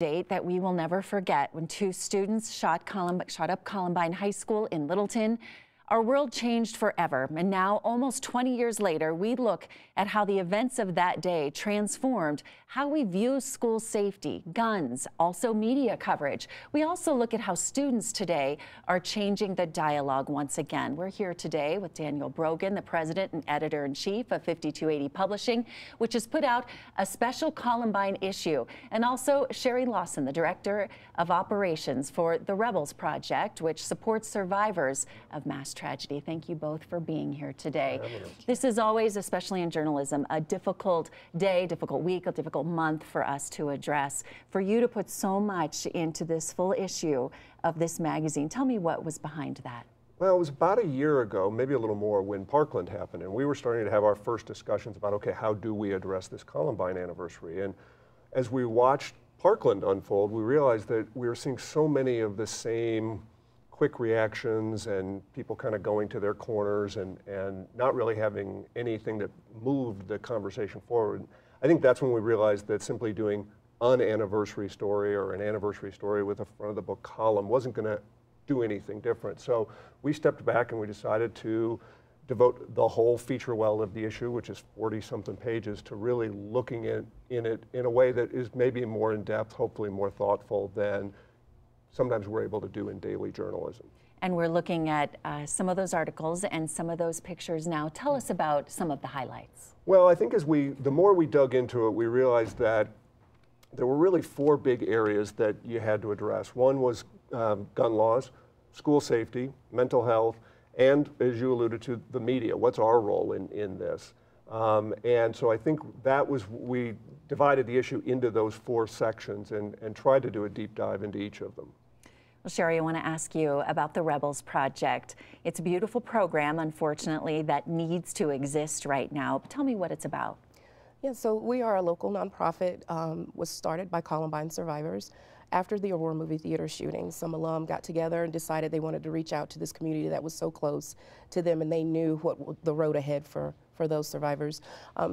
Date that we will never forget when two students shot up Columbine High School in Littleton. Our world changed forever, and now, almost 20 years later, we look at how the events of that day transformed how we view school safety, guns, also media coverage. We also look at how students today are changing the dialogue once again. We're here today with Daniel Brogan, the president and editor-in-chief of 5280 Publishing, which has put out a special Columbine issue, and also Sherry Lawson, the director of operations for the Rebels Project, which supports survivors of mass tragedy. Thank you both for being here today. This is always, especially in journalism, a difficult day, difficult week, a difficult month for us to address. For you to put so much into this full issue of this magazine, tell me what was behind that. Well, it was about a year ago, maybe a little more, when Parkland happened, and we were starting to have our first discussions about, okay, how do we address this Columbine anniversary? And as we watched Parkland unfold, we realized that we were seeing so many of the same quick reactions and people kind of going to their corners and not really having anything that moved the conversation forward. I think that's when we realized that simply doing an anniversary story or an anniversary story with a front of the book column wasn't going to do anything different. So we stepped back and we decided to devote the whole feature well of the issue, which is 40-something pages, to really looking in it in a way that is maybe more in-depth, hopefully more thoughtful than sometimes we're able to do in daily journalism. And we're looking at some of those articles and some of those pictures now. Tell us about some of the highlights. Well, I think the more we dug into it, we realized that there were really four big areas that you had to address. One was gun laws, school safety, mental health, and, as you alluded to, the media. What's our role in this? And so I think that was, we divided the issue into those four sections and tried to do a deep dive into each of them. Well, Sherry, I want to ask you about the Rebels Project. It's a beautiful program, unfortunately, that needs to exist right now. But tell me what it's about. Yeah, so we are a local nonprofit, was started by Columbine survivors. After the Aurora movie theater shooting, some alum got together and decided they wanted to reach out to this community that was so close to them, and they knew what the road ahead for those survivors.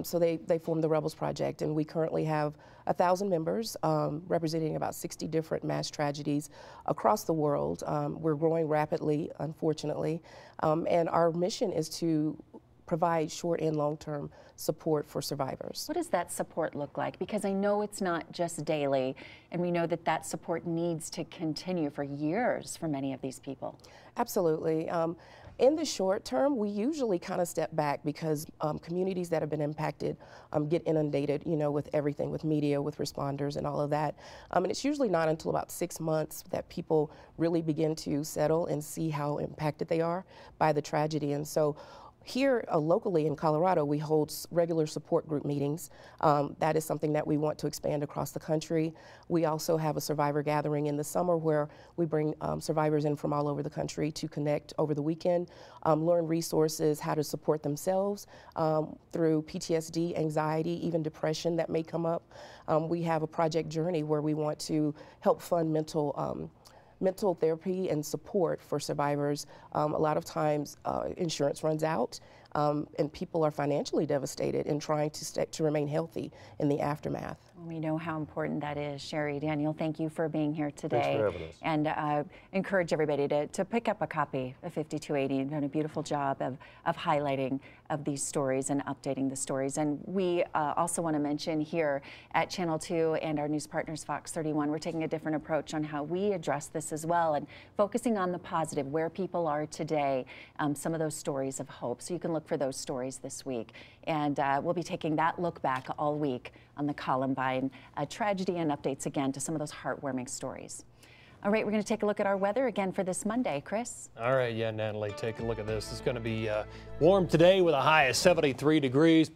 So they formed the Rebels Project, and we currently have 1,000 members representing about 60 different mass tragedies across the world. We're growing rapidly, unfortunately, and our mission is to provide short and long-term support for survivors. What does that support look like? Because I know it's not just daily, and we know that that support needs to continue for years for many of these people. Absolutely. In the short term, we usually kind of step back because communities that have been impacted get inundated, you know, with everything, with media, with responders and all of that. And it's usually not until about 6 months that people really begin to settle and see how impacted they are by the tragedy. And so here locally in Colorado, we hold regular support group meetings. That is something that we want to expand across the country. We also have a survivor gathering in the summer where we bring survivors in from all over the country to connect over the weekend, learn resources, how to support themselves through PTSD, anxiety, even depression that may come up. We have a project journey where we want to help fund mental therapy and support for survivors. A lot of times insurance runs out and people are financially devastated in trying to remain healthy in the aftermath. We know how important that is. Sherry, Daniel, thank you for being here today. Thanks for having us. And encourage everybody to pick up a copy of 5280. You've done a beautiful job of highlighting of these stories and updating the stories. And we also want to mention here at Channel 2 and our news partners Fox 31, we're taking a different approach on how we address this as well, and focusing on the positive, where people are today, some of those stories of hope. So you can look for those stories this week. And we'll be taking that look back all week on the Columbine tragedy and updates again to some of those heartwarming stories. All right, we're going to take a look at our weather again for this Monday. Chris? All right, yeah, Natalie, take a look at this. It's going to be warm today with a high of 73 degrees.